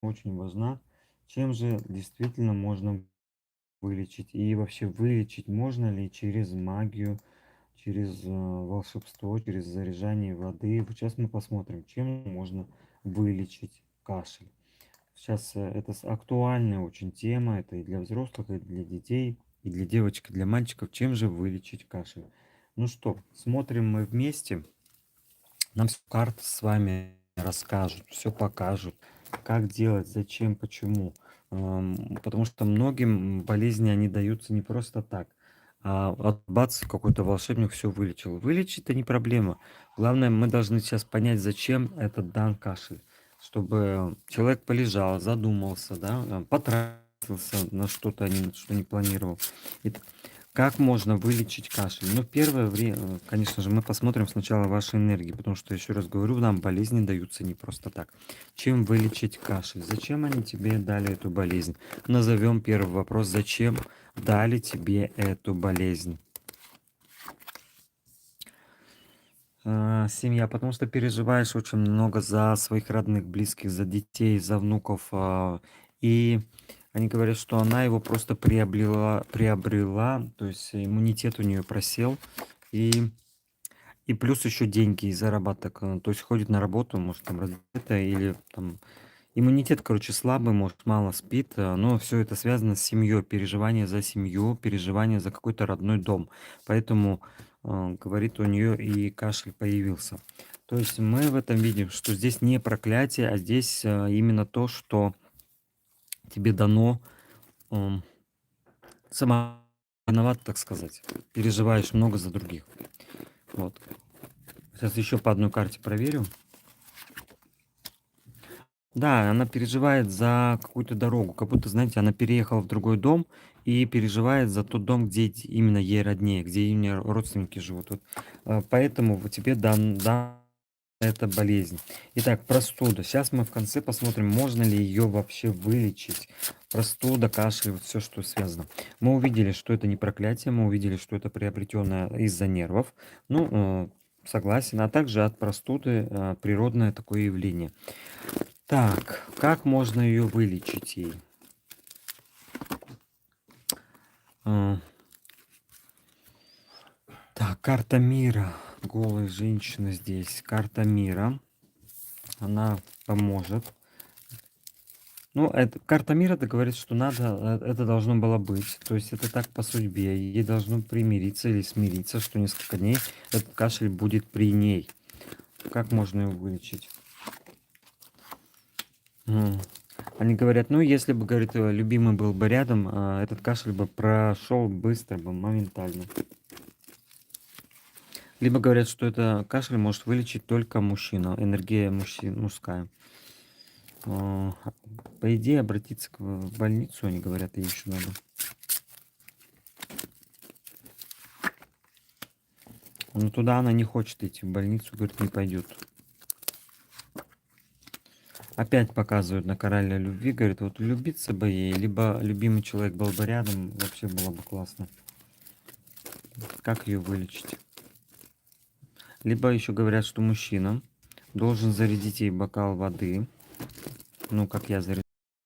очень важна. Чем же действительно можно вылечить? И вообще вылечить можно ли через магию, через волшебство, через заряжание воды? Вот сейчас мы посмотрим, чем можно вылечить кашель. Сейчас это актуальная очень тема, это и для взрослых, и для детей, и для девочек, и для мальчиков. Чем же вылечить кашель? Ну что, смотрим мы вместе. Нам всё карты с вами расскажут, все покажут, как делать, зачем, почему. Потому что многим болезни, они даются не просто так, а вот бац, какой-то волшебник все вылечил. Вылечить-то не проблема. Главное, мы должны сейчас понять, зачем этот дан кашель. Чтобы человек полежал, задумался, да, потратился на что-то, что не планировал. Как можно вылечить кашель? Ну, первое время, конечно же, мы посмотрим сначала ваши энергии, потому что, еще раз говорю, нам болезни даются не просто так. Чем вылечить кашель? Зачем они тебе дали эту болезнь? Назовем первый вопрос. Зачем дали тебе эту болезнь? Семья, потому что переживаешь очень много за своих родных, близких, за детей, за внуков. И они говорят, что она его просто приобрела, то есть иммунитет у нее просел. И, и плюс еще деньги и заработок. То есть ходит на работу, может там разбита или там иммунитет, короче, слабый, может мало спит, но все это связано с семьей, переживание за семью, переживание за какой-то родной дом. Поэтому, говорит, у нее и кашель появился. То есть мы в этом видим, что здесь не проклятие, а здесь именно то, что тебе дано, м, сама виноват, так сказать. Переживаешь много за других. Вот. Сейчас еще по одной карте проверю. Да, она переживает за какую-то дорогу, как будто, знаете, она переехала в другой дом и переживает за тот дом, где именно ей роднее, где именно родственники живут. Вот, поэтому вот тебе дан эта болезнь. Итак, простуда. Сейчас мы в конце посмотрим, можно ли ее вообще вылечить. Простуда, кашель, вот все, что связано. Мы увидели, что это не проклятие, мы увидели, что это приобретенное из-за нервов. Ну, согласен. А также от простуды природное такое явление. Так, как можно ее вылечить ей? А, так, карта мира. Голая женщина здесь. Карта мира. Она поможет. Ну, это, карта мира, это говорит, что надо, это должно было быть. То есть это так по судьбе. Ей должно примириться или смириться, что несколько дней этот кашель будет при ней. Как можно его вылечить? М. Они говорят, ну, если бы, говорит, любимый был бы рядом, этот кашель бы прошел быстро бы, моментально. Либо говорят, что это кашель может вылечить только мужчина, энергия мужская. А, По идее, обратиться в больницу, они говорят, ей еще надо. Но туда она не хочет идти, в больницу, говорит, не пойдет. Опять показывают на корале любви, говорит, вот влюбиться бы ей, либо любимый человек был бы рядом, вообще было бы классно. Как ее вылечить? Либо еще говорят, что мужчина должен зарядить ей бокал воды, ну, как я заряжаю.